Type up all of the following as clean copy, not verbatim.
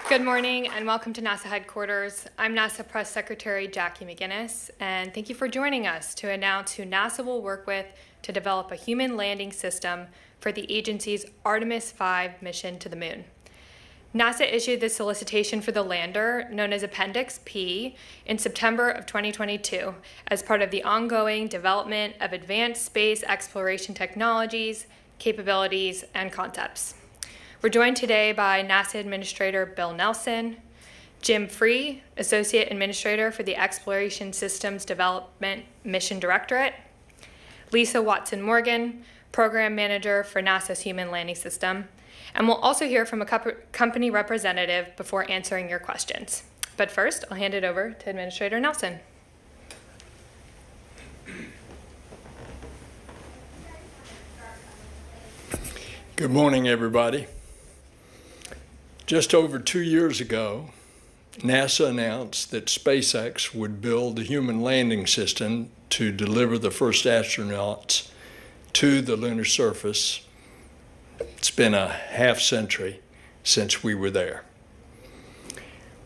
Good morning and welcome to NASA headquarters. I'm NASA Press Secretary Jackie McGinnis, and thank you for joining us to announce who NASA will work with to develop a human landing system for the agency's Artemis 5 mission to the moon. NASA issued the solicitation for the lander, known as Appendix P, in September of 2022 as part of the ongoing development of advanced space exploration technologies, capabilities, and concepts. We're joined today by NASA Administrator Bill Nelson, Jim Free, Associate Administrator for the Exploration Systems Development Mission Directorate, Lisa Watson-Morgan, Program Manager for NASA's Human Landing System, and we'll also hear from a company representative before answering your questions. But first, I'll hand it over to Administrator Nelson. Good morning, everybody. Just over 2 years ago, NASA announced that SpaceX would build a human landing system to deliver the first astronauts to the lunar surface. It's been a half century since we were there.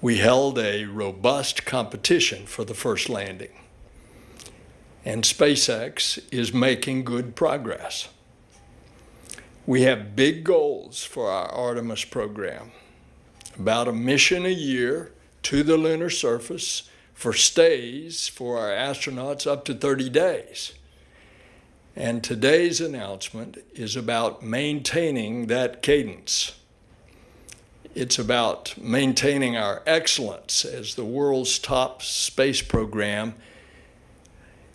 We held a robust competition for the first landing, and SpaceX is making good progress. We have big goals for our Artemis program. About a mission a year to the lunar surface for stays for our astronauts up to 30 days. And today's announcement is about maintaining that cadence. It's about maintaining our excellence as the world's top space program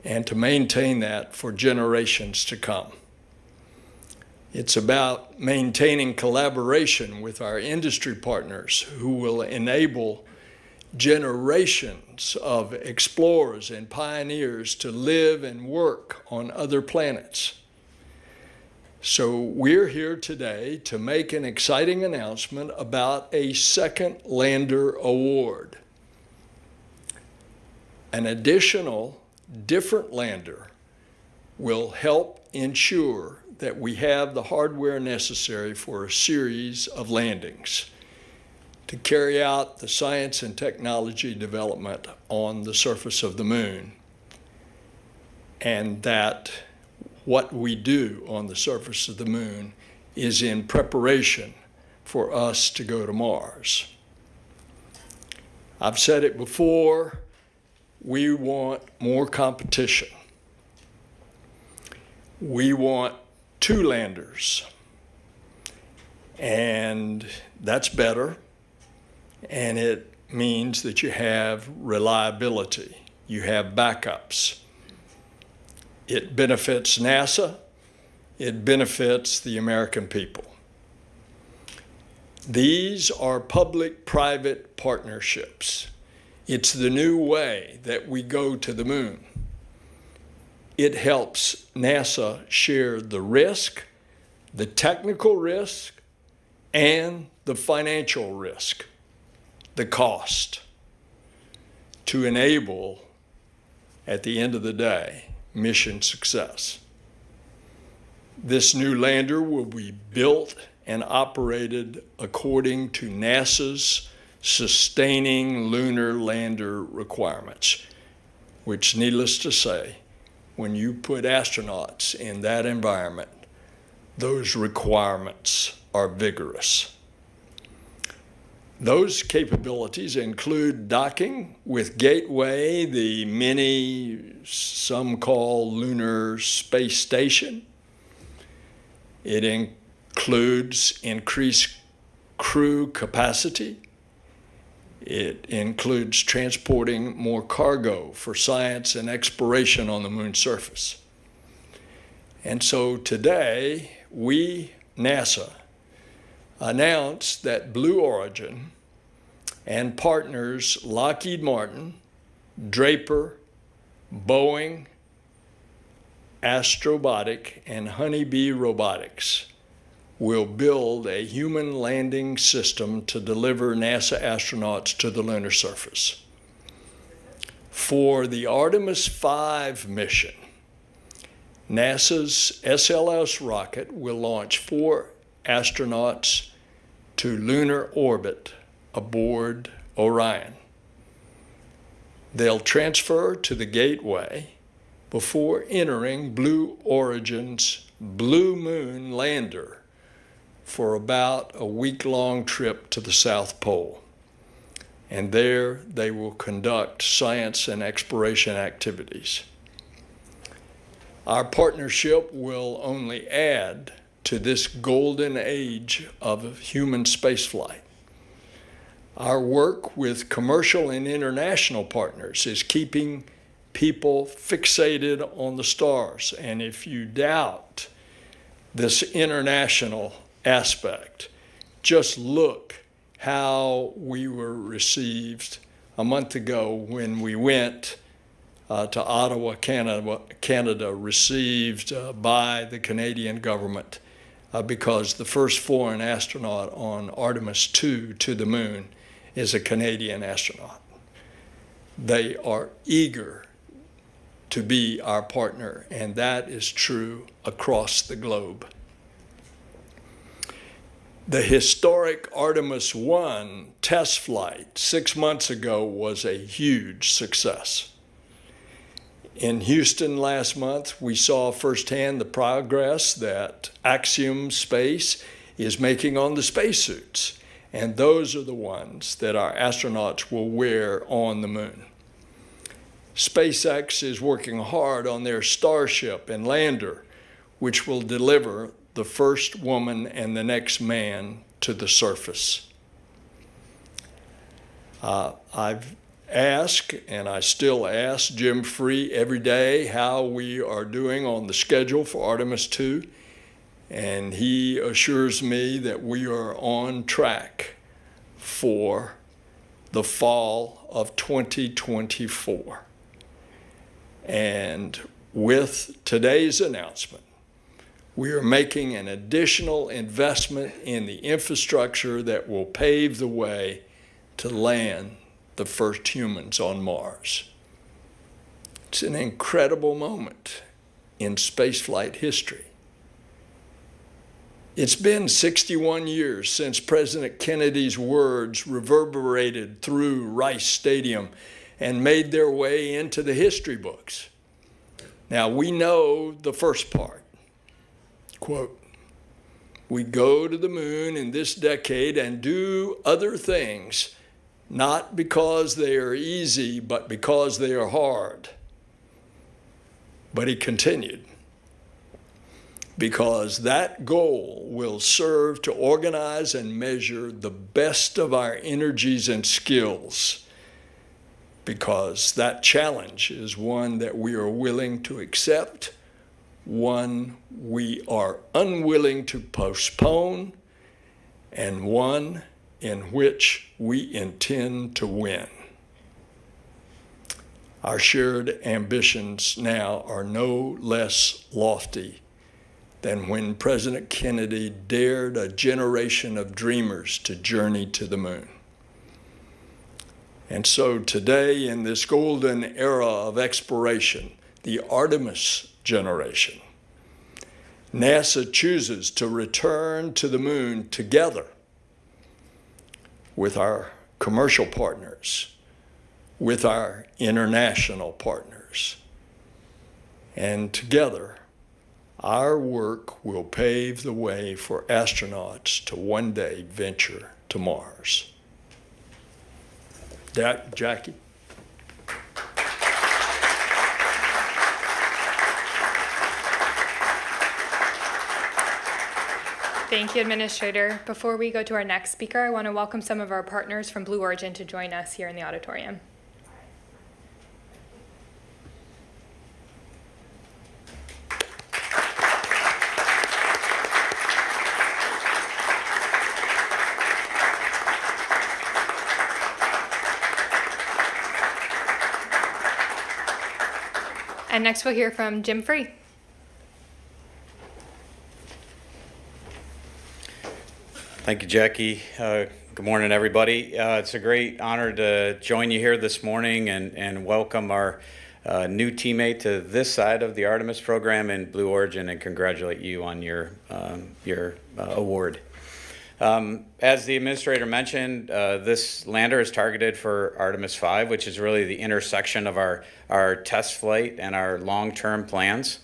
and to maintain that for generations to come. It's about maintaining collaboration with our industry partners who will enable generations of explorers and pioneers to live and work on other planets. So we're here today to make an exciting announcement about a second lander award. An additional different lander will help ensure that we have the hardware necessary for a series of landings to carry out the science and technology development on the surface of the moon, and that what we do on the surface of the moon is in preparation for us to go to Mars. I've said it before, we want more competition. We want 2 landers, and that's better, and it means that you have reliability, you have backups. It benefits NASA, it benefits the American people. These are public-private partnerships. It's the new way that we go to the moon. It helps NASA share the risk, the technical risk, and the financial risk, the cost, to enable, at the end of the day, mission success. This new lander will be built and operated according to NASA's sustaining lunar lander requirements, which, needless to say, when you put astronauts in that environment, those requirements are vigorous. Those capabilities include docking with Gateway, the mini, some call Lunar Space Station. It includes increased crew capacity. It includes transporting more cargo for science and exploration on the moon's surface. And so today, we, NASA, announced that Blue Origin and partners Lockheed Martin, Draper, Boeing, Astrobotic, and Honeybee Robotics will build a human landing system to deliver NASA astronauts to the lunar surface. For the Artemis 5 mission, NASA's SLS rocket will launch 4 astronauts to lunar orbit aboard Orion. They'll transfer to the Gateway before entering Blue Origin's Blue Moon lander for about a week-long trip to the South Pole. And there they will conduct science and exploration activities. Our partnership will only add to this golden age of human spaceflight. Our work with commercial and international partners is keeping people fixated on the stars. And if you doubt this international aspect, just look how we were received a month ago when we went to Ottawa, Canada, received by the Canadian government because the first foreign astronaut on Artemis 2 to the moon is a Canadian astronaut. They are eager to be our partner, and that is true across the globe. The historic Artemis 1 test flight 6 months ago was a huge success. In Houston last month, we saw firsthand the progress that Axiom Space is making on the spacesuits, and those are the ones that our astronauts will wear on the moon. SpaceX is working hard on their Starship and lander, which will deliver the first woman and the next man to the surface. I've asked, and I still ask Jim Free every day how we are doing on the schedule for Artemis 2, and he assures me that we are on track for the fall of 2024. And with today's announcement, we are making an additional investment in the infrastructure that will pave the way to land the first humans on Mars. It's an incredible moment in spaceflight history. It's been 61 years since President Kennedy's words reverberated through Rice Stadium and made their way into the history books. Now, we know the first part. Quote, "We go to the moon in this decade and do other things, not because they are easy, but because they are hard." But he continued, "Because that goal will serve to organize and measure the best of our energies and skills, because that challenge is one that we are willing to accept, one we are unwilling to postpone, and one in which we intend to win." Our shared ambitions now are no less lofty than when President Kennedy dared a generation of dreamers to journey to the moon. And so today, in this golden era of exploration, the Artemis generation, NASA chooses to return to the moon together with our commercial partners, with our international partners. And together, our work will pave the way for astronauts to one day venture to Mars. Jackie? Thank you, Administrator. Before we go to our next speaker, I want to welcome some of our partners from Blue Origin to join us here in the auditorium. And next we'll hear from Jim Free. Thank you, Jackie. Good morning, everybody. It's a great honor to join you here this morning and welcome our new teammate to this side of the Artemis program in Blue Origin and congratulate you on your award. As the administrator mentioned, this lander is targeted for Artemis 5, which is really the intersection of our test flight and our long-term plans.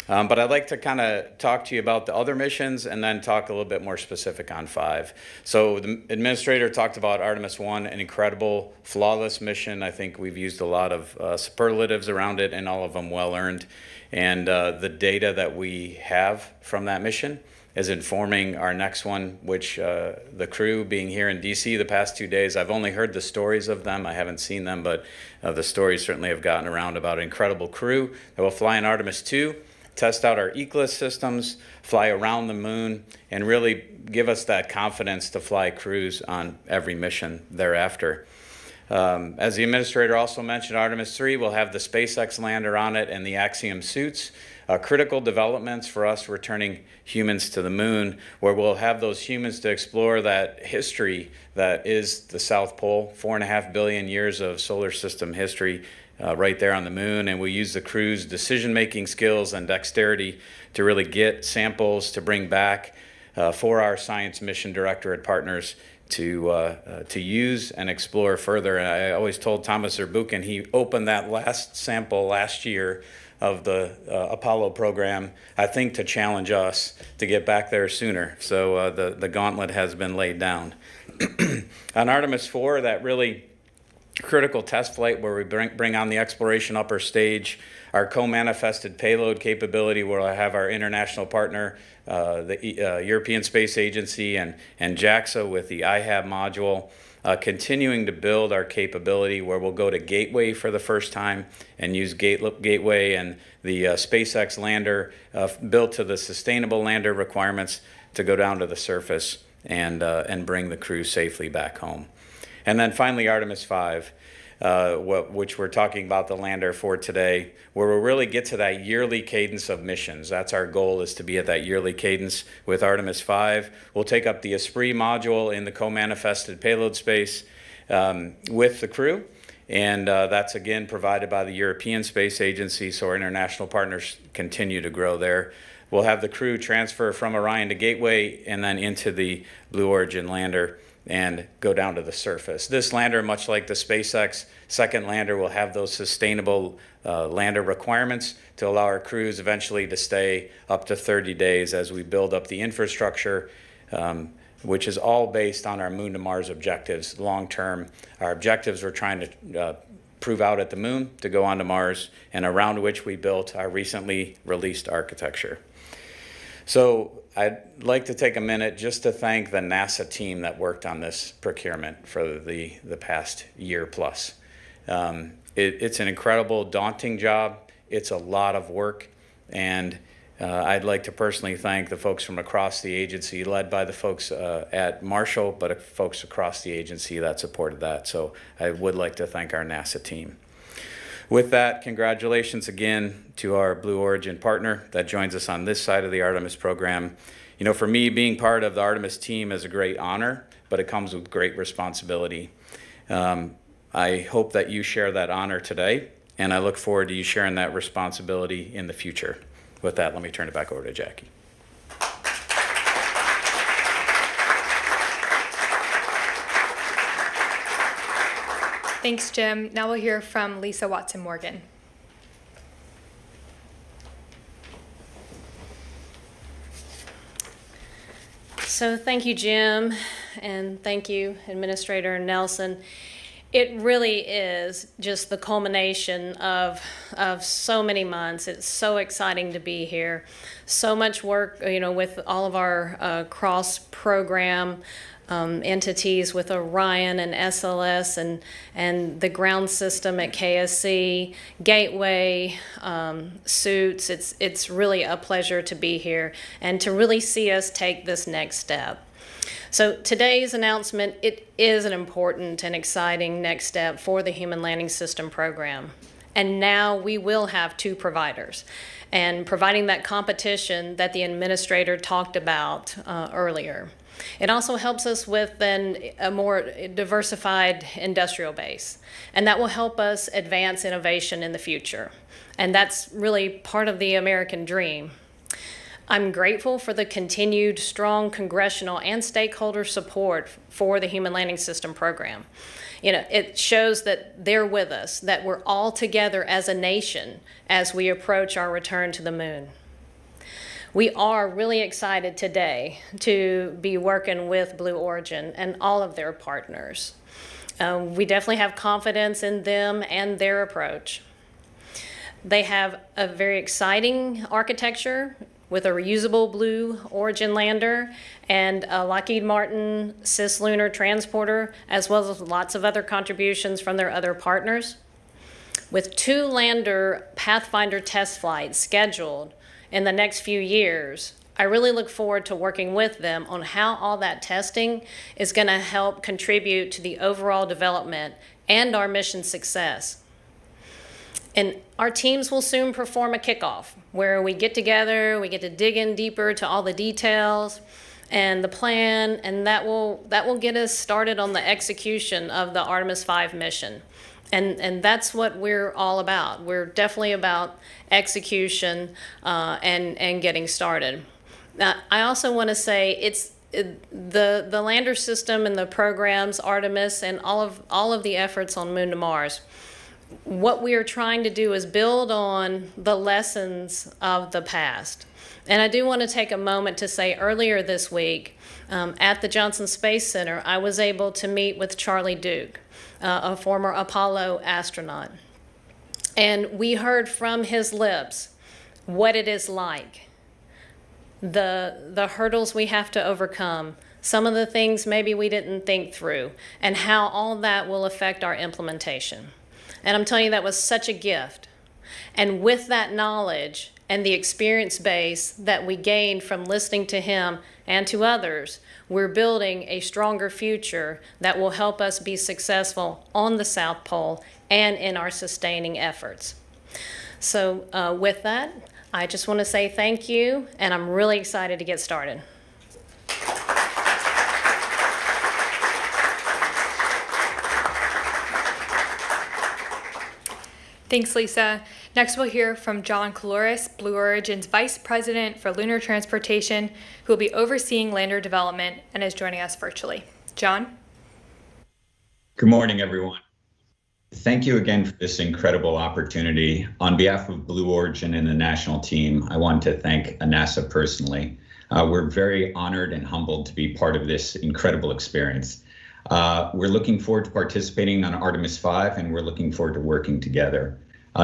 But I'd like to kind of talk to you about the other missions and then talk a little bit more specific on 5. So the administrator talked about Artemis 1, an incredible, flawless mission. I think we've used a lot of superlatives around it, and all of them well-earned. And the data that we have from that mission is informing our next one, which the crew being here in DC the past 2 days, I've only heard the stories of them. I haven't seen them, but the stories certainly have gotten around about an incredible crew that will fly in Artemis 2, test out our ECLIS systems, fly around the moon, and really give us that confidence to fly crews on every mission thereafter. As the administrator also mentioned, Artemis 3 will have the SpaceX lander on it and the Axiom suits. Critical developments for us returning humans to the moon, where we'll have those humans to explore that history that is the South Pole, 4.5 billion years of solar system history right there on the moon. And we use the crew's decision-making skills and dexterity to really get samples to bring back for our science mission directorate partners to use and explore further. And I always told Thomas Zurbuchen, he opened that last sample last year of the Apollo program, I think to challenge us to get back there sooner. So the gauntlet has been laid down. On Artemis 4, that really critical test flight where we bring on the exploration upper stage, our co-manifested payload capability where I have our international partner, the European Space Agency and JAXA with the IHAB module, continuing to build our capability where we'll go to Gateway for the first time and use Gateway and the SpaceX lander built to the sustainable lander requirements to go down to the surface and bring the crew safely back home. And then finally, Artemis 5, which we're talking about the lander for today, where we'll really get to that yearly cadence of missions. That's our goal, is to be at that yearly cadence with Artemis 5. We'll take up the Esprit module in the co-manifested payload space with the crew. And that's, again, provided by the European Space Agency, so our international partners continue to grow there. We'll have the crew transfer from Orion to Gateway and then into the Blue Origin lander and go down to the surface. This lander, much like the SpaceX second lander, will have those sustainable lander requirements to allow our crews eventually to stay up to 30 days as we build up the infrastructure, which is all based on our Moon to Mars objectives long term. Our objectives we're trying to prove out at the moon to go on to Mars, and around which we built our recently released architecture. So I'd like to take a minute just to thank the NASA team that worked on this procurement for the past year plus. It's an incredible, daunting job. It's a lot of work, and I'd like to personally thank the folks from across the agency, led by the folks at Marshall, but folks across the agency that supported that. So I would like to thank our NASA team. With that, congratulations again to our Blue Origin partner that joins us on this side of the Artemis program. You know, for me, being part of the Artemis team is a great honor, but it comes with great responsibility. I hope that you share that honor today, and I look forward to you sharing that responsibility in the future. With that, let me turn it back over to Jackie. Thanks, Jim. Now we'll hear from Lisa Watson-Morgan. So thank you, Jim, and thank you, Administrator Nelson. It really is just the culmination of so many months. It's so exciting to be here. So much work, with all of our cross-program entities with Orion and SLS and the ground system at KSC, Gateway, suits. It's really a pleasure to be here and to really see us take this next step. So today's announcement, it is an important and exciting next step for the Human Landing System program. And now we will have 2 providers, and providing that competition that the administrator talked about earlier. It also helps us with then a more diversified industrial base, and that will help us advance innovation in the future. And that's really part of the American dream. I'm grateful for the continued strong congressional and stakeholder support for the Human Landing System program. It shows that they're with us, that we're all together as a nation as we approach our return to the moon. We are really excited today to be working with Blue Origin and all of their partners. We definitely have confidence in them and their approach. They have a very exciting architecture with a reusable Blue Origin lander and a Lockheed Martin Cislunar transporter, as well as lots of other contributions from their other partners. With 2 lander Pathfinder test flights scheduled in the next few years, I really look forward to working with them on how all that testing is going to help contribute to the overall development and our mission success. And our teams will soon perform a kickoff where we get together, we get to dig in deeper to all the details and the plan, and that will get us started on the execution of the Artemis 5 mission. And that's what we're all about. We're definitely about execution and getting started. Now, I also want to say the lander system and the programs, Artemis, and all of the efforts on Moon to Mars. What we are trying to do is build on the lessons of the past. And I do want to take a moment to say earlier this week at the Johnson Space Center, I was able to meet with Charlie Duke, a former Apollo astronaut. And we heard from his lips what it is like, the hurdles we have to overcome, some of the things maybe we didn't think through, and how all that will affect our implementation. And I'm telling you, that was such a gift. And with that knowledge and the experience base that we gained from listening to him and to others, we're building a stronger future that will help us be successful on the South Pole and in our sustaining efforts. So with that, I just want to say thank you, and I'm really excited to get started. Thanks, Lisa. Next, we'll hear from John Caloris, Blue Origin's Vice President for Lunar Transportation, who will be overseeing lander development and is joining us virtually. John? Good morning, everyone. Thank you again for this incredible opportunity. On behalf of Blue Origin and the national team, I want to thank NASA personally. We're very honored and humbled to be part of this incredible experience. We're looking forward to participating on Artemis 5, and we're looking forward to working together.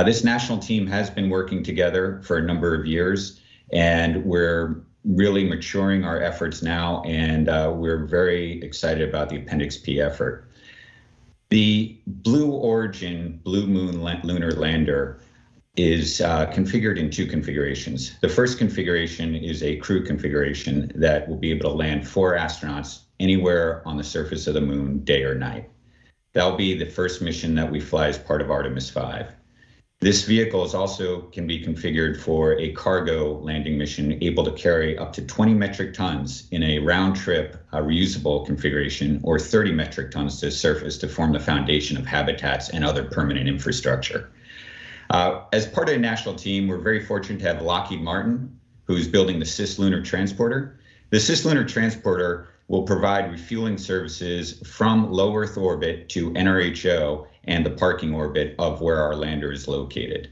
This national team has been working together for a number of years, and we're really maturing our efforts now, and we're very excited about the Appendix P effort. The Blue Origin Blue Moon Lunar Lander is configured in 2 configurations. The first configuration is a crew configuration that will be able to land 4 astronauts anywhere on the surface of the moon, day or night. That'll be the first mission that we fly as part of Artemis 5. This vehicle can be configured for a cargo landing mission able to carry up to 20 metric tons in a round trip reusable configuration, or 30 metric tons to surface to form the foundation of habitats and other permanent infrastructure. As part of the national team, we're very fortunate to have Lockheed Martin, who's building the Cislunar transporter. The Cislunar transporter will provide refueling services from low Earth orbit to NRHO and the parking orbit of where our lander is located.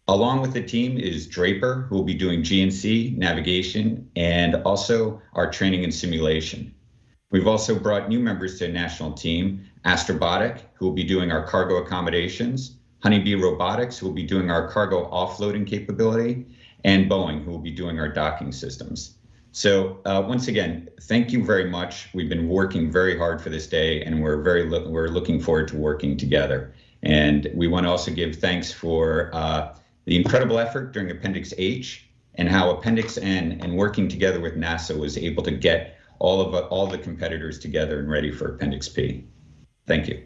Along with the team is Draper, who will be doing GNC, navigation, and also our training and simulation. We've also brought new members to the national team, Astrobotic, who will be doing our cargo accommodations, Honeybee Robotics, who will be doing our cargo offloading capability, and Boeing, who will be doing our docking systems. So once again, thank you very much. We've been working very hard for this day, and we're looking forward to working together. And we want to also give thanks for the incredible effort during Appendix H, and how Appendix N and working together with NASA was able to get all the competitors together and ready for Appendix P. Thank you.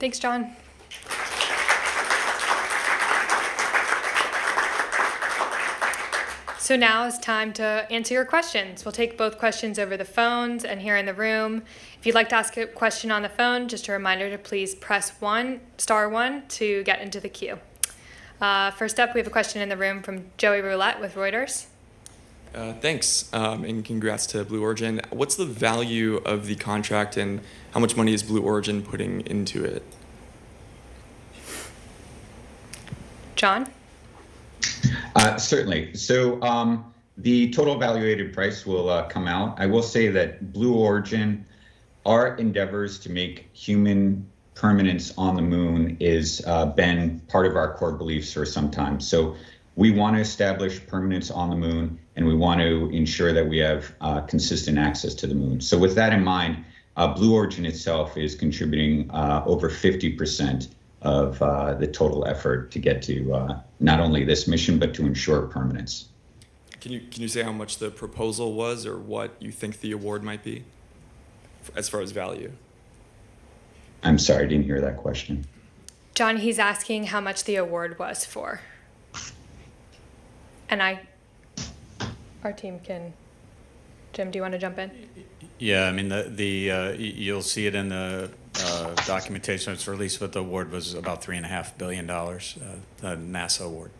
Thanks, John. So now it's time to answer your questions. We'll take both questions over the phones and here in the room. If you'd like to ask a question on the phone, just a reminder to please press *1 to get into the queue. First up, we have a question in the room from Joey Roulette with Reuters. Thanks, and congrats to Blue Origin. What's the value of the contract, and how much money is Blue Origin putting into it? John? Certainly. So the total evaluated price will come out. I will say that Blue Origin, our endeavors to make human permanence on the moon is been part of our core beliefs for some time. So we want to establish permanence on the moon, and we want to ensure that we have consistent access to the moon. So with that in mind, Blue Origin itself is contributing over 50% of the total effort to get to not only this mission, but to ensure permanence. Can you say how much the proposal was, or what you think the award might be, as far as value? I'm sorry, I didn't hear that question. John, he's asking how much the award was for. And our team can, Jim, do you want to jump in? Yeah, I mean, you'll see it in the documentation that's released, but the award was about $3.5 billion, the NASA award.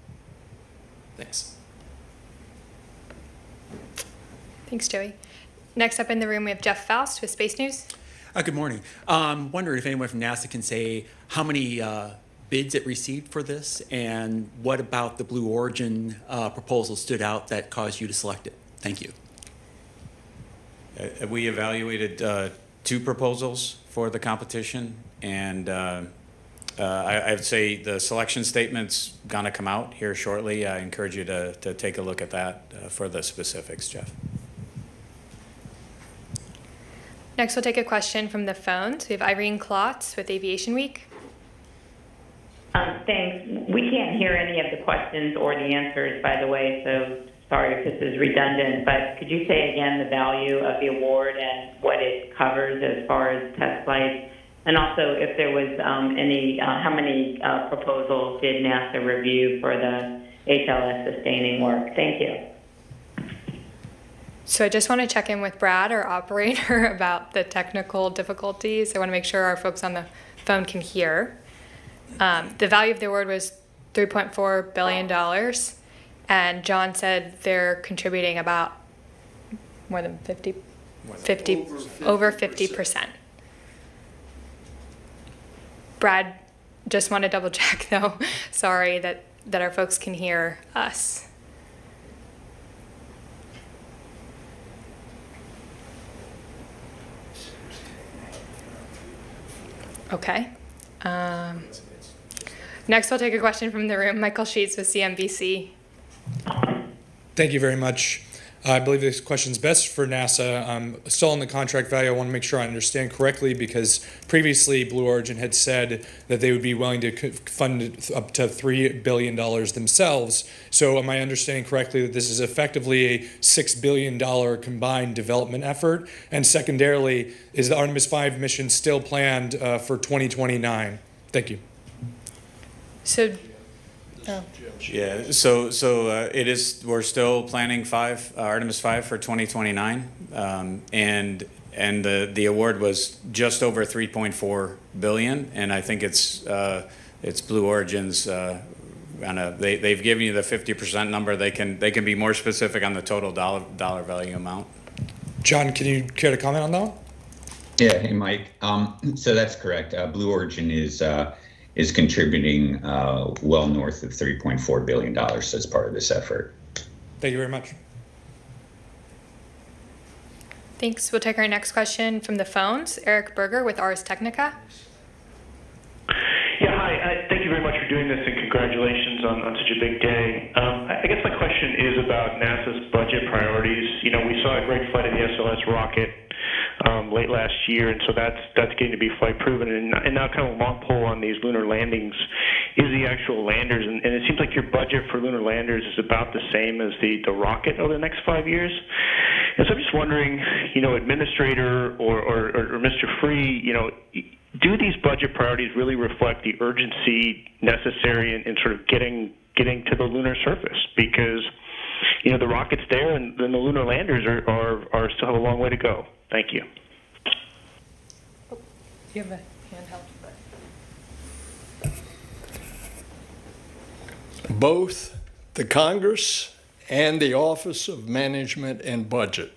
Thanks. Thanks, Joey. Next up in the room, we have Jeff Faust with Space News. Good morning. Wondering if anyone from NASA can say how many bids it received for this, and what about the Blue Origin proposal stood out that caused you to select it? Thank you. We evaluated 2 proposals for the competition, and I'd say the selection statement's going to come out here shortly. I encourage you to take a look at that for the specifics, Jeff. Next, we'll take a question from the phones. We have Irene Klotz with Aviation Week. Thanks. We can't hear any of the questions or the answers, by the way, so sorry if this is redundant, but could you say again the value of the award and what it covers as far as test flights? And also if there was how many proposals did NASA review for the HLS sustaining work? Thank you. So I just want to check in with Brad, our operator, about the technical difficulties. I want to make sure our folks on the phone can hear. The value of the award was $3.4 billion, and John said they're contributing about more than 50, over 50%. Brad, just want to double check though. Sorry that our folks can hear us. Okay. Next, we'll take a question from the room. Michael Sheets with CNBC. Thank you very much. I believe this question is best for NASA. Still on the contract value, I want to make sure I understand correctly, because previously Blue Origin had said that they would be willing to fund up to $3 billion themselves. So am I understanding correctly that this is effectively a $6 billion combined development effort? And secondarily, is the Artemis 5 mission still planned for 2029? Thank you. So, Yeah, so it is. We're still planning Artemis 5 for 2029, and the award was just over 3.4 billion, and I think it's Blue Origin's. They've given you the 50% number. They can be more specific on the total dollar value amount. John, can you care to comment on that? Yeah, hey Mike. So that's correct. Blue Origin is contributing well north of $3.4 billion as part of this effort. Thank you very much. thanks. We'll take our next question from the phones. Eric Berger with Ars Technica. Yeah, hi. Thank you very much for doing this, and congratulations on such a big day. I guess my question is about NASA's budget priorities. You know, we saw a great flight of the SLS rocket late last year, and so that's getting to be flight proven. And now kind of a long pull on these lunar landings is the actual landers, and it seems like your budget for lunar landers is about the same as the rocket over the next 5 years. And so I'm just wondering, you know, Administrator or Mr. Free, you know, do these budget priorities really reflect the urgency necessary in sort of getting to the lunar surface? Because, you know, the rocket's there, and then the lunar landers are still have a long way to go. Thank you. You have a handheld. Both the Congress and the Office of Management and Budget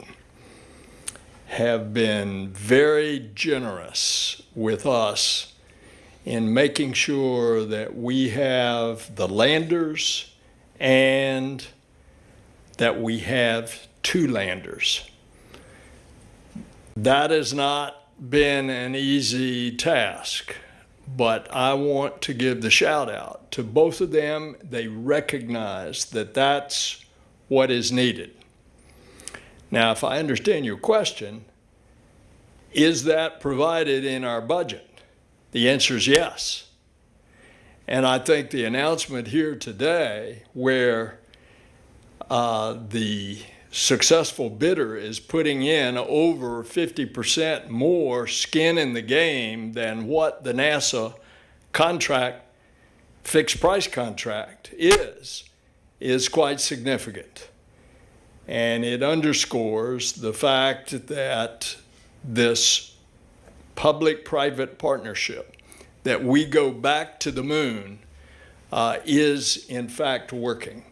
have been very generous with us in making sure that we have the landers and that we have 2 landers. That has not been an easy task, but I want to give the shout out to both of them. They recognize that that's what is needed. Now, if I understand your question, is that provided in our budget? The answer is yes. And I think the announcement here today, where the successful bidder is putting in over 50% more skin in the game than what the NASA contract, fixed price contract is quite significant. And it underscores the fact that this public-private partnership, that we go back to the moon, is in fact working.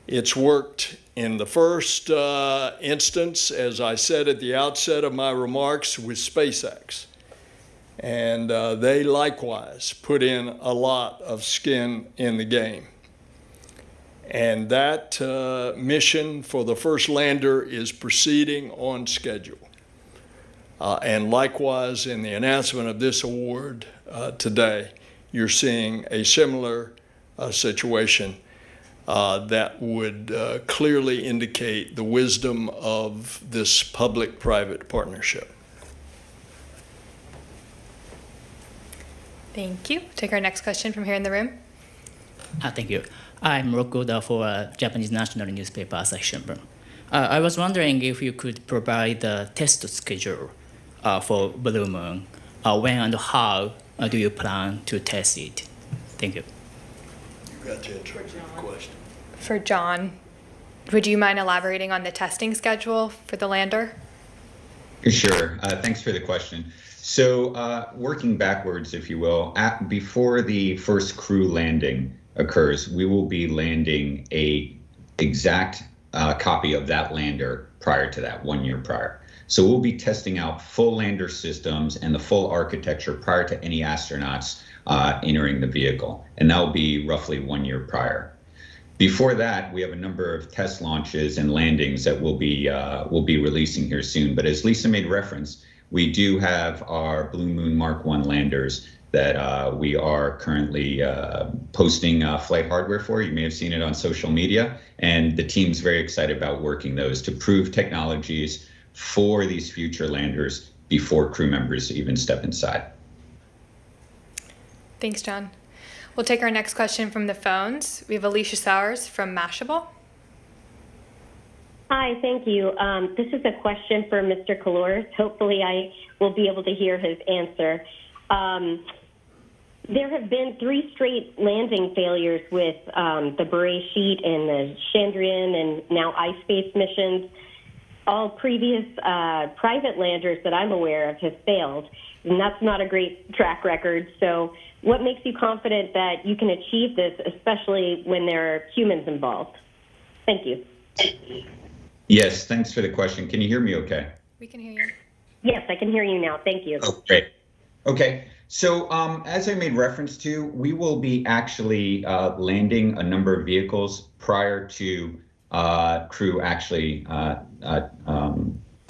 It's worked in the first instance, as I said at the outset of my remarks, with SpaceX. And they likewise put in a lot of skin in the game. And that mission for the first lander is proceeding on schedule. And likewise, in the announcement of this award today, you're seeing a similar situation that would clearly indicate the wisdom of this public-private partnership. Thank you. Take our next question from here in the room. Thank you. I'm Rokuda for Japanese National Newspaper Asahi Shimbun. I was wondering if you could provide the test schedule for Blue Moon. When and how do you plan to test it? Thank you. You got to interpret the question. For John, would you mind elaborating on the testing schedule for the lander? Sure. Thanks for the question. So working backwards, if you will, before the first crew landing occurs, we will be landing a exact copy of that lander prior to that, 1 year prior. So we'll be testing out full lander systems and the full architecture prior to any astronauts entering the vehicle. And that will be roughly 1 year prior. Before that, we have a number of test launches and landings that we'll be releasing here soon. But as Lisa made reference, we do have our Blue Moon Mark 1 landers that we are currently posting flight hardware for. You may have seen it on social media, and the team's very excited about working those to prove technologies for these future landers before crew members even step inside. Thanks, John. We'll take our next question from the phones. We have Alicia Sowers from Mashable. Hi, thank you. This is a question for Mr. Kalors. Hopefully I will be able to hear his answer. There have been 3 straight landing failures with the Beret Sheet and the Chandrian and now iSpace missions. All previous private landers that I'm aware of have failed, and that's not a great track record. So what makes you confident that you can achieve this, especially when there are humans involved? Thank you. Yes, thanks for the question. Can you hear me okay? We can hear you. Yes, I can hear you now. Thank you. Oh, great. Okay. So as I made reference to, we will be actually landing a number of vehicles prior to crew actually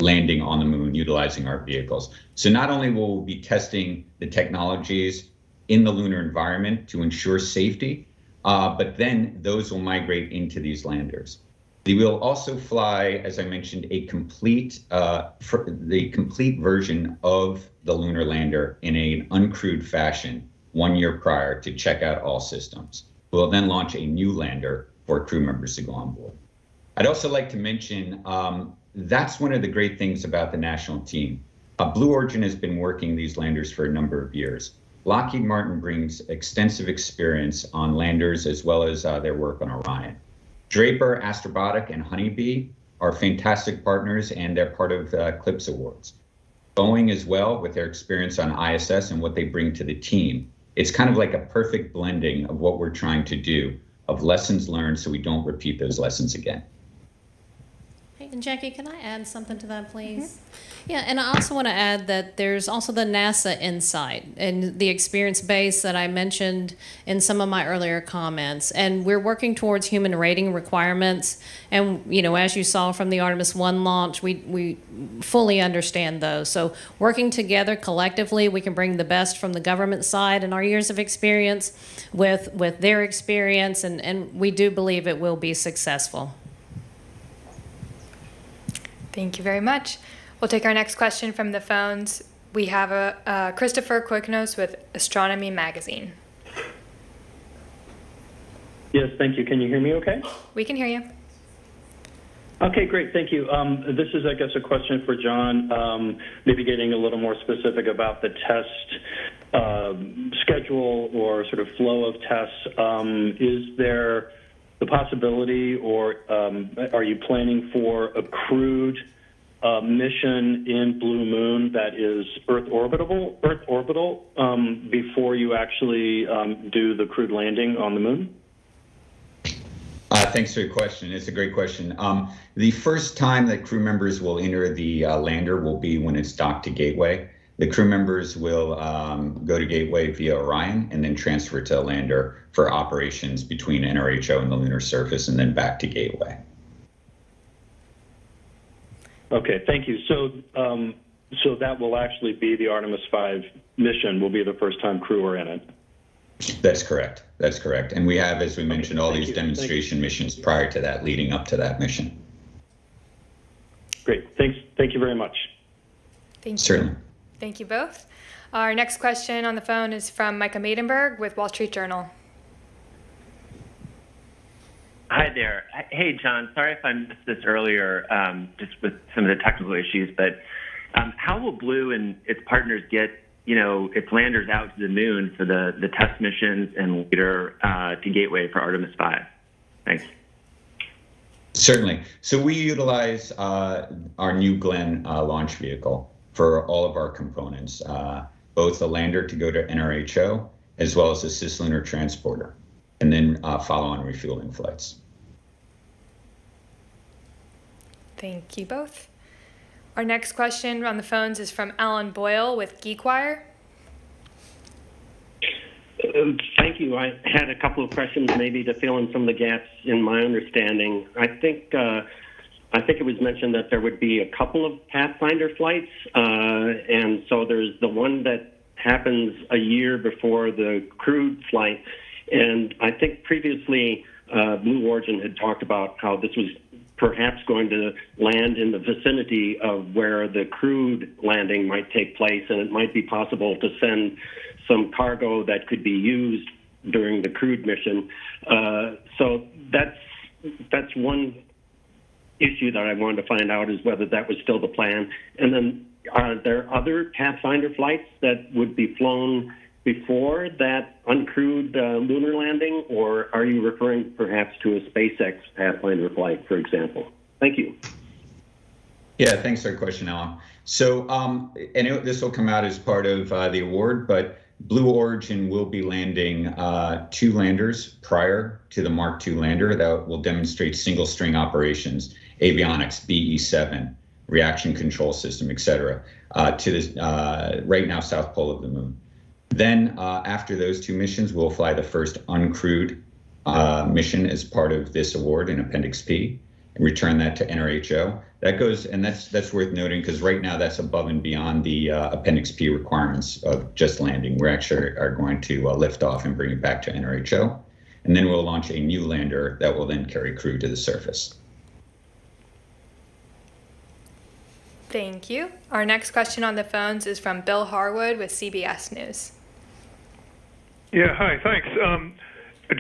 landing on the moon utilizing our vehicles. So not only will we be testing the technologies in the lunar environment to ensure safety, but then those will migrate into these landers. We will also fly, as I mentioned, the complete version of the lunar lander in an uncrewed fashion 1 year prior to check out all systems. We'll then launch a new lander for crew members to go on board. I'd also like to mention that's one of the great things about the national team. Blue Origin has been working these landers for a number of years. Lockheed Martin brings extensive experience on landers as well as their work on Orion. Draper, Astrobotic, and Honeybee are fantastic partners, and they're part of CLIPS Awards. Boeing as well, with their experience on ISS and what they bring to the team. It's kind of like a perfect blending of what we're trying to do of lessons learned so we don't repeat those lessons again. Hey, and Jackie, can I add something to that, please? Yeah, and I also want to add that there's also the NASA Insight and the experience base that I mentioned in some of my earlier comments. And we're working towards human rating requirements. And, you know, as you saw from the Artemis 1 launch, we fully understand those. So working together collectively, we can bring the best from the government side and our years of experience with their experience. And we do believe it will be successful. Thank you very much. We'll take our next question from the phones. We have Christopher Quicknose with Astronomy Magazine. Yes, thank you. Can you hear me okay? We can hear you. Okay, great. Thank you. This is, I guess, a question for John, maybe getting a little more specific about the test schedule or sort of flow of tests. Is there the possibility, or are you planning for a crewed mission in Blue Moon that is Earth orbital, before you actually do the crewed landing on the moon? Thanks for your question. It's a great question. The first time that crew members will enter the lander will be when it's docked to Gateway. The crew members will go to Gateway via Orion and then transfer to a lander for operations between NRHO and the lunar surface, and then back to Gateway. Okay, thank you. So, so that will actually be the Artemis 5 mission. Will be the first time crew are in it. That's correct. That's correct. And we have, as we mentioned, all these demonstration missions prior to that, leading up to that mission. Great. Thanks. Thank you very much. Thank you. Certainly. Thank you both. Our next question on the phone is from Micah Maidenberg with Wall Street Journal. Hi there. Hey, John. Sorry if I missed this earlier, just with some of the technical issues, but how will Blue and its partners get, its landers out to the moon for the test missions and later to Gateway for Artemis 5? Thanks. Certainly. So we utilize our New Glenn launch vehicle for all of our components, both the lander to go to NRHO, as well as the cislunar transporter, and then follow-on refueling flights. Thank you both. Our next question on the phones is from Alan Boyle with GeekWire. Thank you. I had a couple of questions maybe to fill in some of the gaps in my understanding. I think it was mentioned that there would be a couple of Pathfinder flights, and so there's the one that happens a year before the crewed flight. And I think previously Blue Origin had talked about how this was perhaps going to land in the vicinity of where the crewed landing might take place, and it might be possible to send some cargo that could be used during the crewed mission. So that's one issue that I wanted to find out, is whether that was still the plan. And then are there other Pathfinder flights that would be flown before that uncrewed lunar landing, or are you referring perhaps to a SpaceX Pathfinder flight, for example? Thank you. Yeah, thanks for the question, Alan. So, this will come out as part of the award, but Blue Origin will be landing 2 landers prior to the Mark II lander that will demonstrate single string operations, avionics, BE-7, reaction control system, etc., to this right now south pole of the moon. Then after those 2 missions, we'll fly the first uncrewed mission as part of this award in Appendix P and return that to NRHO. That goes, and that's worth noting, because right now that's above and beyond the Appendix P requirements of just landing. We actually are going to lift off and bring it back to NRHO. And then we'll launch a new lander that will then carry crew to the surface. Thank you. Our next question on the phones is from Bill Harwood with CBS News. Yeah, hi, thanks.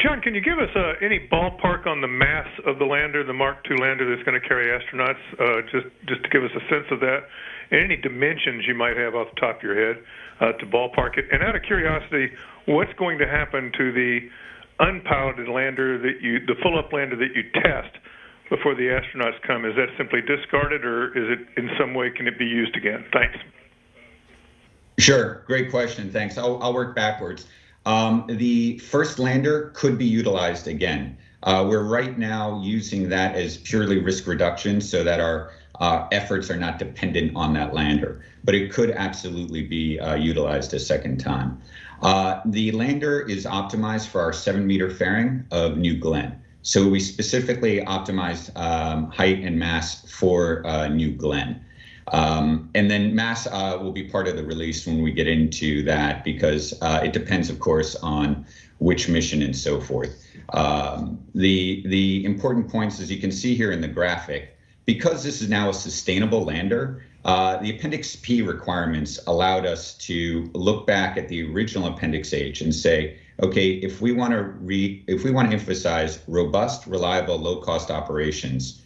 John, can you give us any ballpark on the mass of the lander, the Mark II lander that's going to carry astronauts, just to give us a sense of that, and any dimensions you might have off the top of your head to ballpark it? And out of curiosity, what's going to happen to the unpiloted lander, the full-up lander that you test before the astronauts come? Is that simply discarded, or is it in some way, can it be used again? Thanks. Sure, great question, thanks. I'll work backwards. The first lander could be utilized again. We're right now using that as purely risk reduction so that our efforts are not dependent on that lander, but it could absolutely be utilized a second time. The lander is optimized for our 7-meter fairing of New Glenn. So we specifically optimized height and mass for New Glenn. And then mass will be part of the release when we get into that, because it depends, of course, on which mission and so forth. The important points, as you can see here in the graphic, because this is now a sustainable lander, the Appendix P requirements allowed us to look back at the original Appendix H and say, okay, if we want to emphasize robust, reliable, low-cost operations,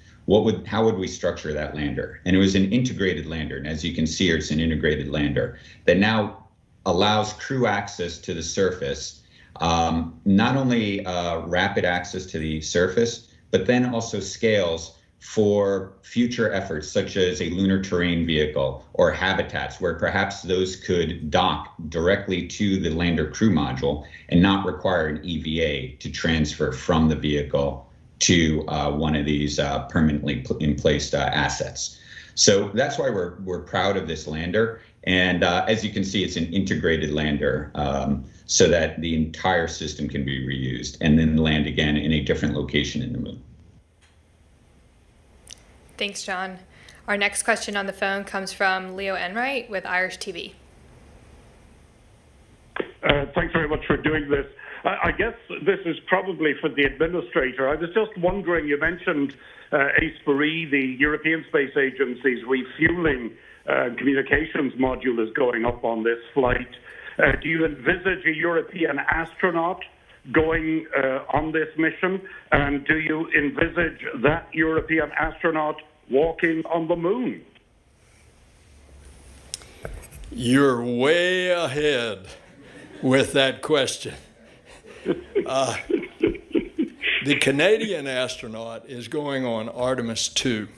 how would we structure that lander? And it was an integrated lander, and as you can see here, it's an integrated lander that now allows crew access to the surface, not only rapid access to the surface, but then also scales for future efforts such as a lunar terrain vehicle or habitats, where perhaps those could dock directly to the lander crew module and not require an EVA to transfer from the vehicle to one of these permanently in place assets. So that's why we're proud of this lander. And as you can see, it's an integrated lander so that the entire system can be reused and then land again in a different location in the moon. Thanks, John. Our next question on the phone comes from Leo Enright with Irish TV. Thanks very much for doing this. I guess this is probably for the administrator. I was just wondering, you mentioned ACE4E, the European Space Agency's refueling communications module is going up on this flight. Do you envisage a European astronaut going on this mission? And do you envisage that European astronaut walking on the moon? You're way ahead with that question. The Canadian astronaut is going on Artemis 2.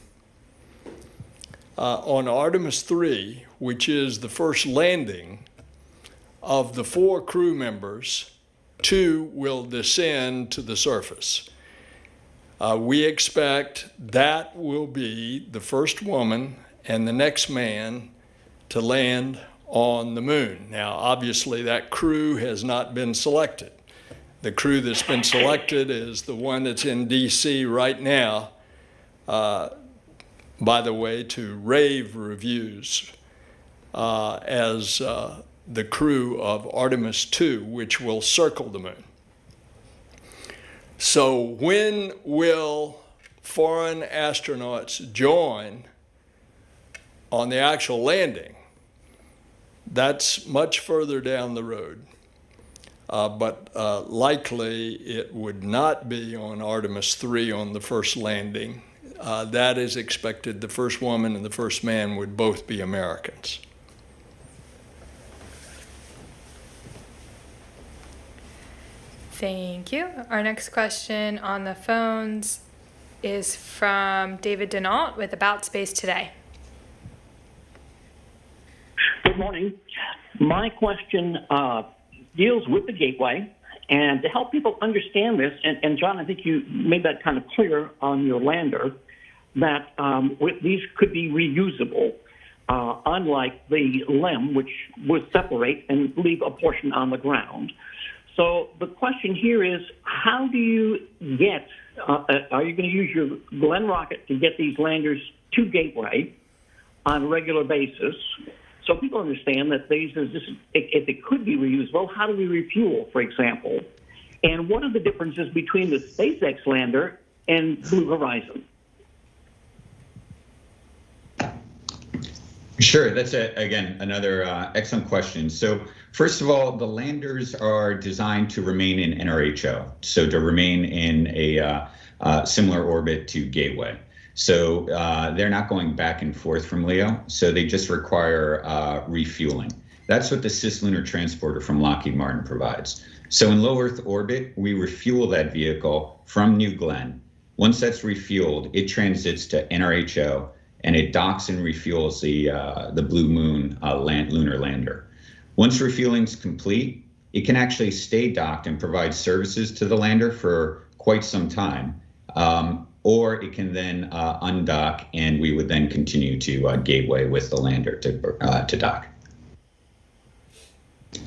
On Artemis 3, which is the first landing of the 4 crew members, 2 will descend to the surface. We expect that will be the first woman and the next man to land on the moon. Now, obviously, that crew has not been selected. The crew that's been selected is the one that's in D.C. right now, by the way, to rave reviews as the crew of Artemis 2, which will circle the moon. So when will foreign astronauts join on the actual landing? That's much further down the road. But likely it would not be on Artemis 3 on the first landing. That is expected. The first woman and the first man would both be Americans. Thank you. Our next question on the phones is from David Denault with About Space Today. Good morning. My question deals with the gateway, and to help people understand this, and John, I think you made that kind of clear on your lander, that these could be reusable, unlike the LEM, which would separate and leave a portion on the ground. So the question here is, how do you get, are you going to use your Glenn rocket to get these landers to Gateway on a regular basis? So people understand that if it could be reusable, how do we refuel, for example? And what are the differences between the SpaceX lander and Blue Horizon? Sure, that's again another excellent question. So first of all, the landers are designed to remain in NRHO, so to remain in a similar orbit to Gateway. So they're not going back and forth from LEO, so they just require refueling. That's what the Cislunar Transporter from Lockheed Martin provides. So in low Earth orbit, we refuel that vehicle from New Glenn. Once that's refueled, it transits to NRHO, and it docks and refuels the Blue Moon lunar lander. Once refueling's complete, it can actually stay docked and provide services to the lander for quite some time. Or it can then undock, and we would then continue to gateway with the lander to dock.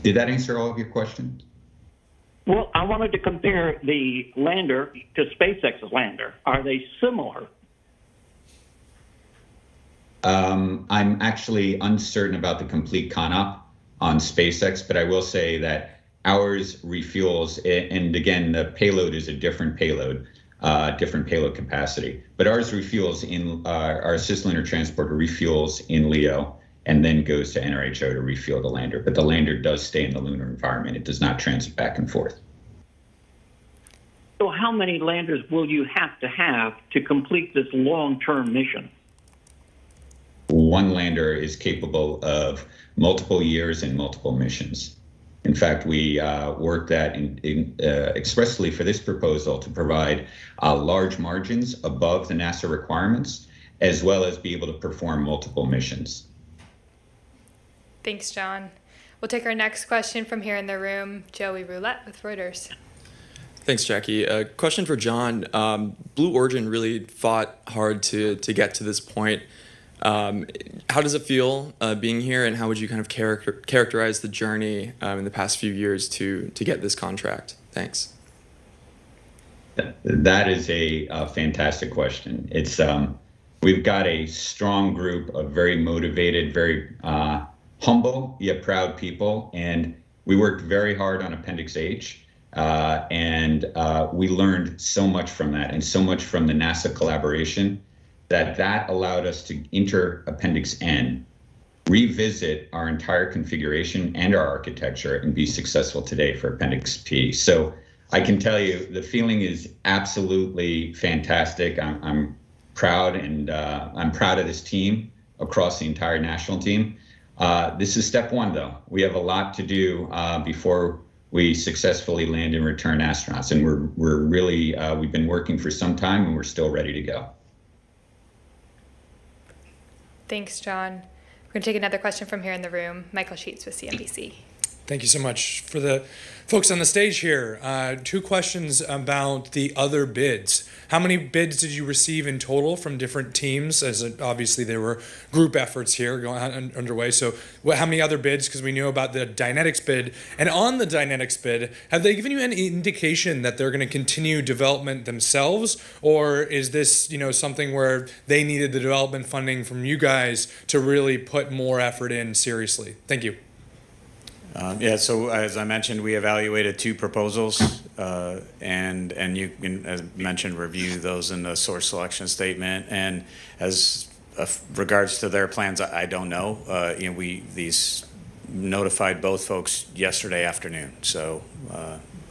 Did that answer all of your questions? Well, I wanted to compare the lander to SpaceX's lander. Are they similar? I'm actually uncertain about the complete CONOP on SpaceX, but I will say that ours refuels, and again, the payload is a different payload capacity, but ours refuels in our cislunar transporter refuels in LEO and then goes to NRHO to refuel the lander. But the lander does stay in the lunar environment. It does not transit back and forth. So how many landers will you have to complete this long-term mission? One lander is capable of multiple years and multiple missions. In fact, we worked that expressly for this proposal to provide large margins above the NASA requirements, as well as be able to perform multiple missions. Thanks, John. We'll take our next question from here in the room, Joey Roulette with Reuters. Thanks, Jackie. A question for John. Blue Origin really fought hard to get to this point. How does it feel being here, and how would you kind of characterize the journey in the past few years to get this contract? Thanks. That is a fantastic question. It's we've got a strong group of very motivated, very humble yet proud people, and we worked very hard on Appendix H, and we learned so much from that, and so much from the NASA collaboration that allowed us to enter Appendix N, revisit our entire configuration and our architecture, and be successful today for Appendix P. So I can tell you the feeling is absolutely fantastic. I'm proud, and I'm proud of this team across the entire national team. This is step one, though. We have a lot to do before we successfully land and return astronauts, and we're really we've been working for some time, and we're still ready to go. Thanks, John. We're going to take another question from here in the room. Michael Sheets with CNBC. Thank you so much. For the folks on the stage here, 2 questions about the other bids. How many bids did you receive in total from different teams? As obviously there were group efforts here going on underway. So how many other bids? Because we know about the Dynetics bid. And on the Dynetics bid, have they given you any indication that they're going to continue development themselves? Or is this, something where they needed the development funding from you guys to really put more effort in seriously? Thank you. So as I mentioned, we evaluated 2 proposals, and you can, as mentioned, review those in the source selection statement. And as regards to their plans, I don't know. These notified both folks yesterday afternoon, so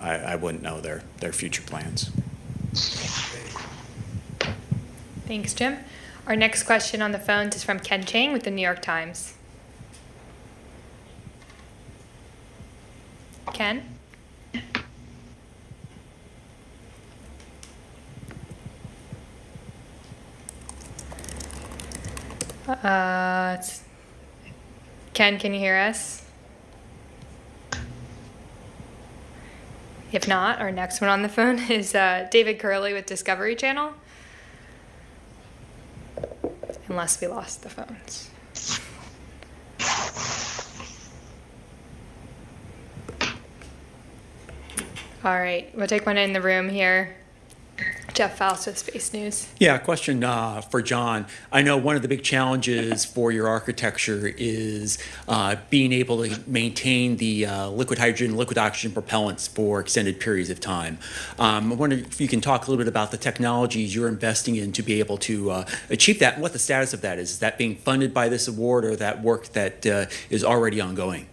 I wouldn't know their future plans. Thanks, Jim. Our next question on the phone is from Ken Chang with the New York Times. Ken? Ken, can you hear us? If not, our next one on the phone is David Curley with Discovery Channel. Unless we lost the phones. All right, we'll take one in the room here. Jeff Faust with Space News. Yeah, question for John. I know one of the big challenges for your architecture is being able to maintain the liquid hydrogen, liquid oxygen propellants for extended periods of time. I wonder if you can talk a little bit about the technologies you're investing in to be able to achieve that, and what the status of that is. Is that being funded by this award, or that work that is already ongoing?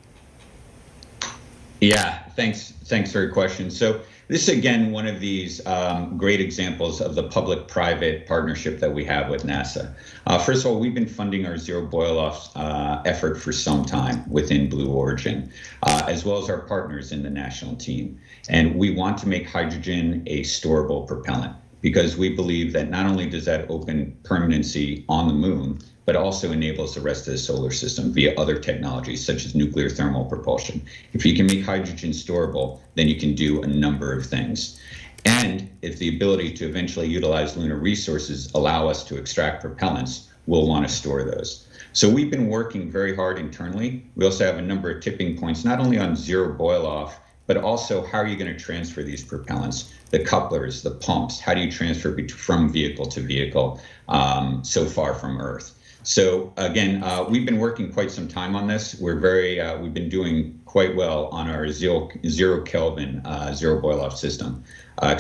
Yeah, thanks for your question. So this is, again, one of these great examples of the public-private partnership that we have with NASA. First of all, we've been funding our zero boil-off effort for some time within Blue Origin, as well as our partners in the national team. And we want to make hydrogen a storable propellant, because we believe that not only does that open permanency on the moon, but also enables the rest of the solar system via other technologies such as nuclear thermal propulsion. If you can make hydrogen storable, then you can do a number of things. And if the ability to eventually utilize lunar resources allow us to extract propellants, we'll want to store those. So we've been working very hard internally. We also have a number of tipping points, not only on zero boil off, but also how are you going to transfer these propellants, the couplers, the pumps, how do you transfer from vehicle to vehicle so far from Earth? So again, we've been working quite some time on this. We've been doing quite well on our zero Kelvin zero boil off system. Our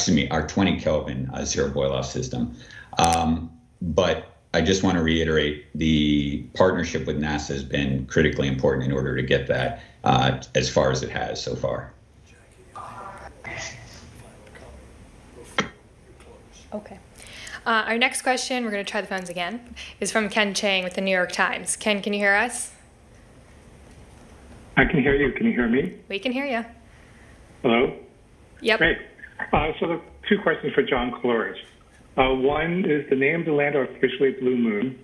20 Kelvin zero boil off system. But I just want to reiterate the partnership with NASA has been critically important in order to get that as far as it has so far. Okay. Our next question, we're going to try the phones again, is from Ken Chang with the New York Times. Ken, can you hear us? I can hear you. Can you hear me? We can hear you. Hello? Yep. Great. So the two questions for John Colores. One, is the name of the lander officially Blue Moon?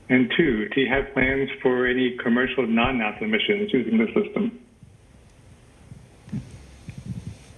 And two, do you have plans for any commercial non-NASA missions using the system?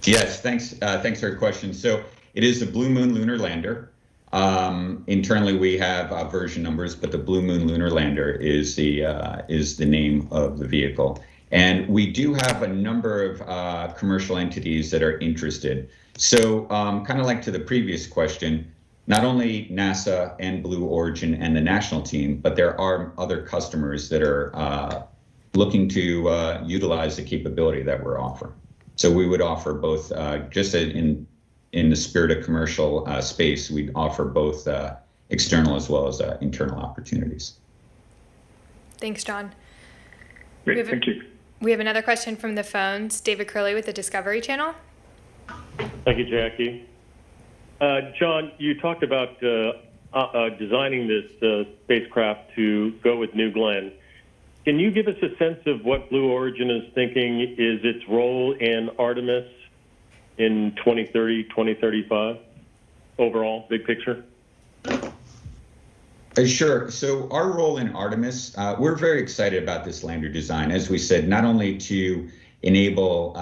Yes, thanks for your question. So it is the Blue Moon Lunar Lander. Internally, we have version numbers, but the Blue Moon Lunar Lander is the name of the vehicle. And we do have a number of commercial entities that are interested. So kind of like to the previous question, not only NASA and Blue Origin and the national team, but there are other customers that are looking to utilize the capability that we're offering. So we would offer both, just in the spirit of commercial space, we'd offer both external as well as internal opportunities. Thanks, John. Great, thank you. We have another question from the phones. David Curley with the Discovery Channel. Thank you, Jackie. John, you talked about designing this spacecraft to go with New Glenn. Can you give us a sense of what Blue Origin is thinking is its role in Artemis in 2030, 2035, overall, big picture? Sure. So our role in Artemis, we're very excited about this lander design. As we said, not only to enable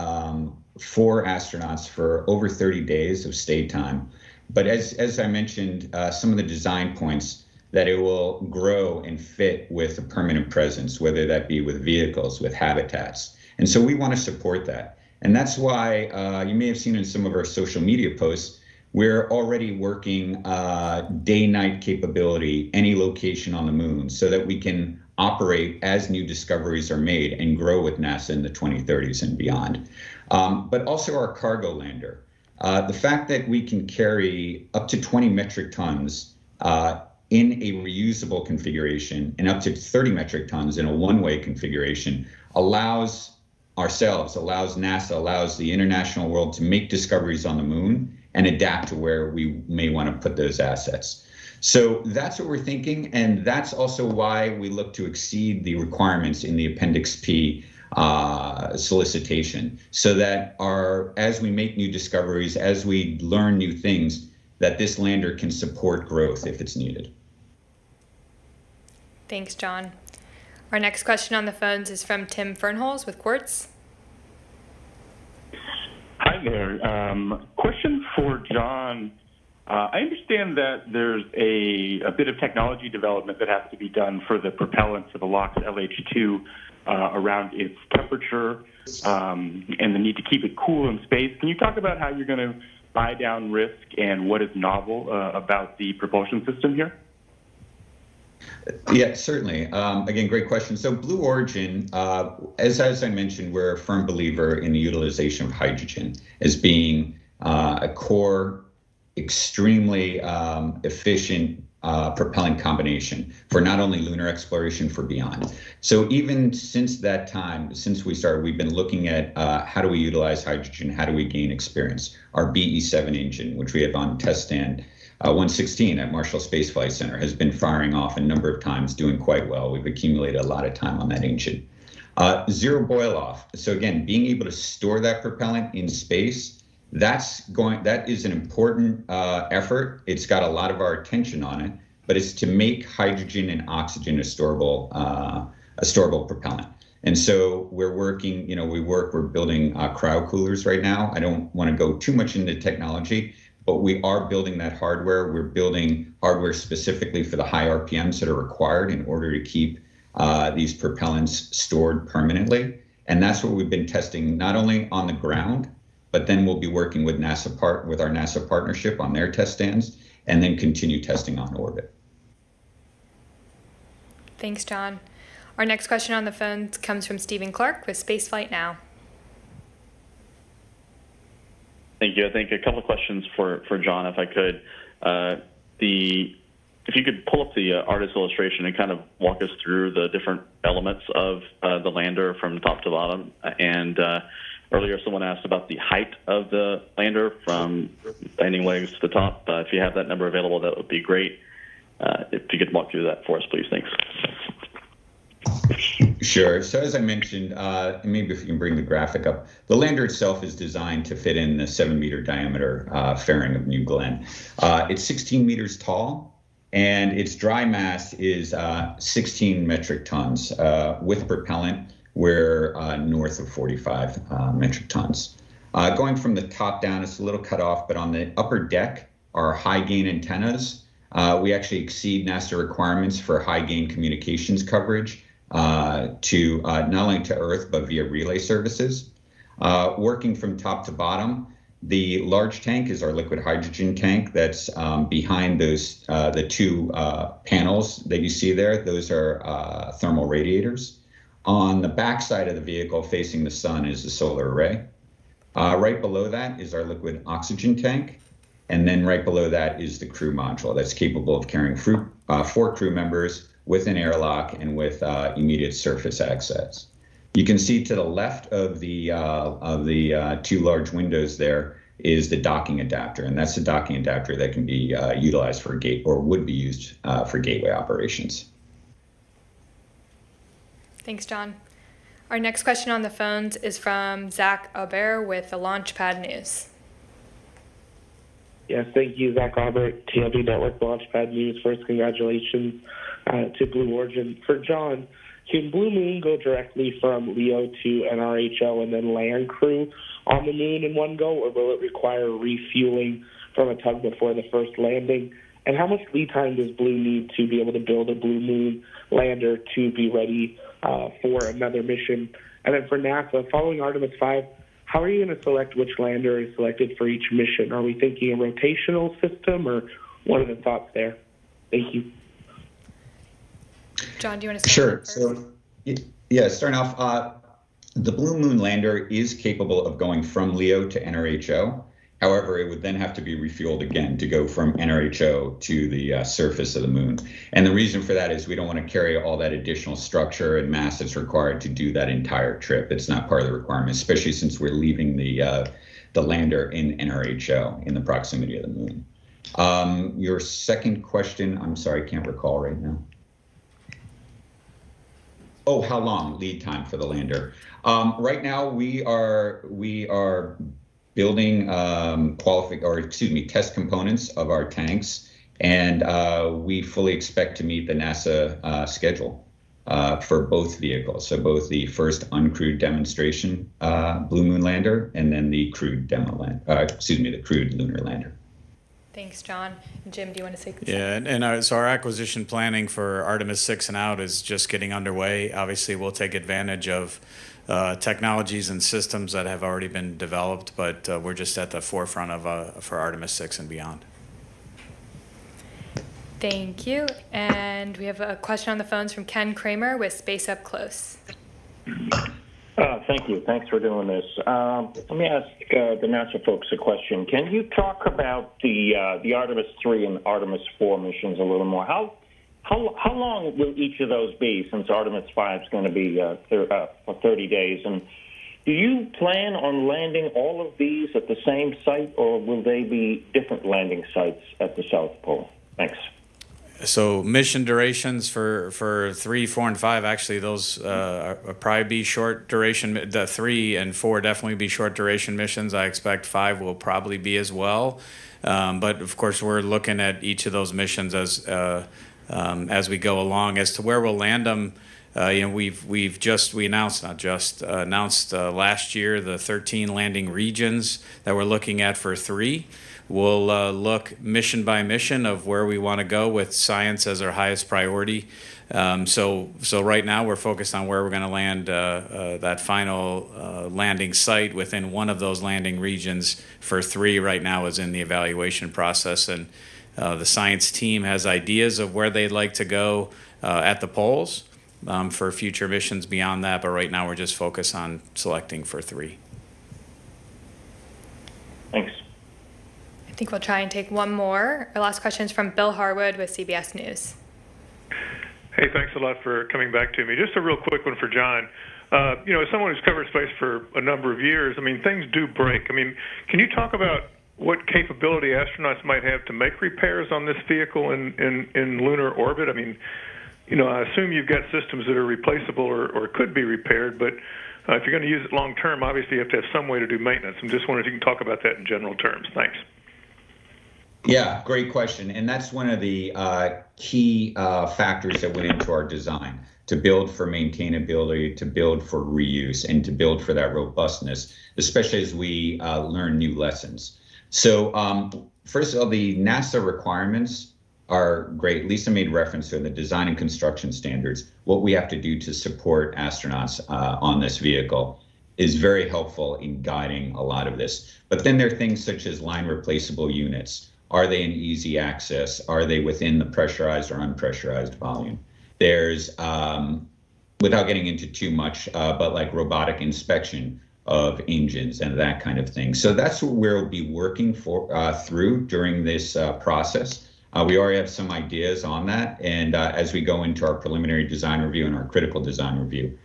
4 astronauts for over 30 days of stay time, but as I mentioned, some of the design points that it will grow and fit with a permanent presence, whether that be with vehicles, with habitats. And so we want to support that. And that's why you may have seen in some of our social media posts, we're already working day-night capability, any location on the moon, so that we can operate as new discoveries are made and grow with NASA in the 2030s and beyond. But also our cargo lander. The fact that we can carry up to 20 metric tons in a reusable configuration and up to 30 metric tons in a one-way configuration allows NASA, allows the international world to make discoveries on the moon and adapt to where we may want to put those assets. So that's what we're thinking, and that's also why we look to exceed the requirements in the Appendix P solicitation, so that as we make new discoveries, as we learn new things, that this lander can support growth if it's needed. Thanks, John. Our next question on the phones is from Tim Fernholz with Quartz. Hi there. Question for John. I understand that there's a bit of technology development that has to be done for the propellant for the LOX LH2 around its temperature and the need to keep it cool in space. Can you talk about how you're going to buy down risk and what is novel about the propulsion system here? Yeah, certainly. Again, great question. So Blue Origin, as I mentioned, we're a firm believer in the utilization of hydrogen as being a core, extremely efficient propellant combination for not only lunar exploration, for beyond. So even since that time, since we started, we've been looking at how do we utilize hydrogen, how do we gain experience. Our BE-7 engine, which we have on test stand 116 at Marshall Space Flight Center, has been firing off a number of times, doing quite well. We've accumulated a lot of time on that engine. Zero boil off. So again, being able to store that propellant in space, that is an important effort. It's got a lot of our attention on it, but it's to make hydrogen and oxygen a storable propellant. And so we're working, we're building crowd coolers right now. I don't want to go too much into technology, but we are building that hardware. We're building hardware specifically for the high RPMs that are required in order to keep these propellants stored permanently. And that's what we've been testing, not only on the ground, but then we'll be working with with our NASA partnership on their test stands, and then continue testing on orbit. Thanks, John. Our next question on the phone comes from Stephen Clark with Spaceflight Now. Thank you. I think a couple of questions for John, if I could. If you could pull up the artist illustration and kind of walk us through the different elements of the lander from top to bottom. And earlier someone asked about the height of the lander from landing legs to the top. If you have that number available, that would be great. If you could walk through that for us, please. Thanks. Sure. So as I mentioned, maybe if you can bring the graphic up, the lander itself is designed to fit in the 7-meter diameter fairing of New Glenn. It's 16 meters tall, and its dry mass is 16 metric tons. With propellant, we're north of 45 metric tons. Going from the top down, it's a little cut off, but on the upper deck are high gain antennas. We actually exceed NASA requirements for high gain communications coverage to not only to Earth, but via relay services. Working from top to bottom, the large tank is our liquid hydrogen tank that's behind those, the two panels that you see there. Those are thermal radiators. On the back side of the vehicle facing the sun is the solar array. Right below that is our liquid oxygen tank. And then right below that is the crew module that's capable of carrying 4 crew members with an airlock and with immediate surface access. You can see to the left of the 2 large windows there is the docking adapter, and that's the docking adapter that can be utilized for would be used for gateway operations. Thanks, John. Our next question on the phones is from Zach Albert with the Launchpad News. Yes, thank you, Zach Albert, TLB Network Launchpad News. First, congratulations to Blue Origin. For John, can Blue Moon go directly from LEO to NRHO and then land crew on the moon in one go, or will it require refueling from a tug before the first landing? And how much lead time does Blue need to be able to build a Blue Moon lander to be ready for another mission? And then for NASA, following Artemis 5, how are you going to select which lander is selected for each mission? Are we thinking a rotational system, or what are the thoughts there? Thank you. John, do you want to start? Sure. So, yeah, starting off, the Blue Moon lander is capable of going from LEO to NRHO. However, it would then have to be refueled again to go from NRHO to the surface of the moon. And the reason for that is we don't want to carry all that additional structure and mass that's required to do that entire trip. It's not part of the requirement, especially since we're leaving the lander in NRHO in the proximity of the moon. Your second question, I'm sorry, I can't recall right now. Oh, how long lead time for the lander? Right now we are building test components of our tanks, and we fully expect to meet the NASA schedule for both vehicles. So both the first uncrewed demonstration Blue Moon lander, and then the crewed the crewed lunar lander. Thanks, John. Jim, do you want to say something? Yeah, and so our acquisition planning for Artemis 6 and out is just getting underway. Obviously, we'll take advantage of technologies and systems that have already been developed, but we're just at the forefront of for Artemis 6 and beyond. Thank you. And we have a question on the phones from Ken Kramer with Space Up Close. Thank you. Thanks for doing this. Let me ask the NASA folks a question. Can you talk about the Artemis 3 and Artemis 4 missions a little more? How long will each of those be, since Artemis 5 is going to be for 30 days? And do you plan on landing all of these at the same site, or will they be different landing sites at the South Pole? Thanks. So mission durations for 3, 4, and 5, actually those probably be short duration. The 3 and 4 definitely be short duration missions. I expect 5 will probably be as well. But of course, we're looking at each of those missions as we go along. As to where we'll land them, we announced last year the 13 landing regions that we're looking at for 3. We'll look mission by mission of where we want to go with science as our highest priority. So right now we're focused on where we're going to land that final landing site within one of those landing regions for 3 right now is in the evaluation process. And the science team has ideas of where they'd like to go at the poles for future missions beyond that. But right now we're just focused on selecting for 3. Thanks. I think we'll try and take one more. Our last question is from Bill Harwood with CBS News. Hey, thanks a lot for coming back to me. Just a real quick one for John. As someone who's covered space for a number of years, things do break. Can you talk about what capability astronauts might have to make repairs on this vehicle in lunar orbit? I assume you've got systems that are replaceable or could be repaired, but if you're going to use it long term, obviously you have to have some way to do maintenance. I'm just wondering if you can talk about that in general terms. Thanks. Yeah, great question. And that's one of the key factors that went into our design, to build for maintainability, to build for reuse, and to build for that robustness, especially as we learn new lessons. So first of all, the NASA requirements are great. Lisa made reference to the design and construction standards. What we have to do to support astronauts on this vehicle is very helpful in guiding a lot of this. But then there are things such as line replaceable units. Are they in easy access? Are they within the pressurized or unpressurized volume? There's, without getting into too much, but like robotic inspection of engines and that kind of thing. So that's what we'll be working through during this process. We already have some ideas on that. And as we go into our preliminary design review and our critical design review,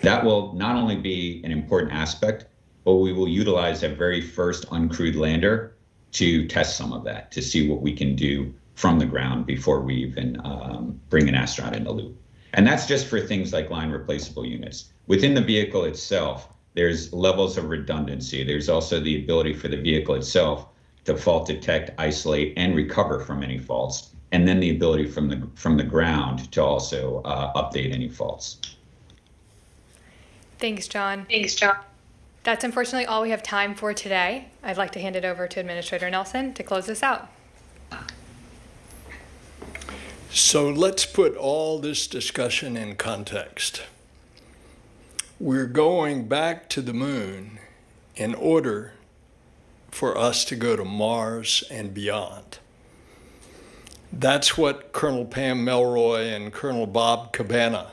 that will not only be an important aspect, but we will utilize that very first uncrewed lander to test some of that, to see what we can do from the ground before we even bring an astronaut in the loop. And that's just for things like line replaceable units. Within the vehicle itself, there's levels of redundancy. There's also the ability for the vehicle itself to fault detect, isolate, and recover from any faults. And then the ability from the ground to also update any faults. Thanks, John. That's unfortunately all we have time for today. I'd like to hand it over to Administrator Nelson to close this out. So let's put all this discussion in context. We're going back to the moon in order for us to go to Mars and beyond. That's what Colonel Pam Melroy and Colonel Bob Cabana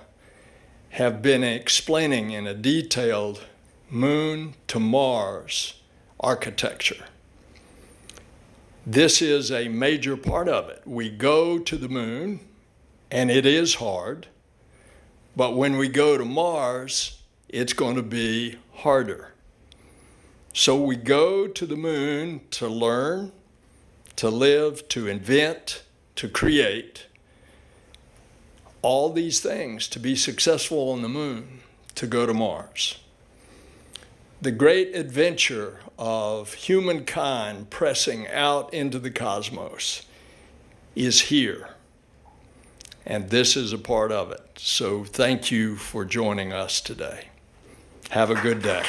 have been explaining in a detailed Moon to Mars architecture. This is a major part of it. We go to the moon, and it is hard, but when we go to Mars, it's going to be harder. So we go to the moon to learn, to live, to invent, to create all these things to be successful on the moon, to go to Mars. The great adventure of humankind pressing out into the cosmos is here, and this is a part of it. So thank you for joining us today. Have a good day.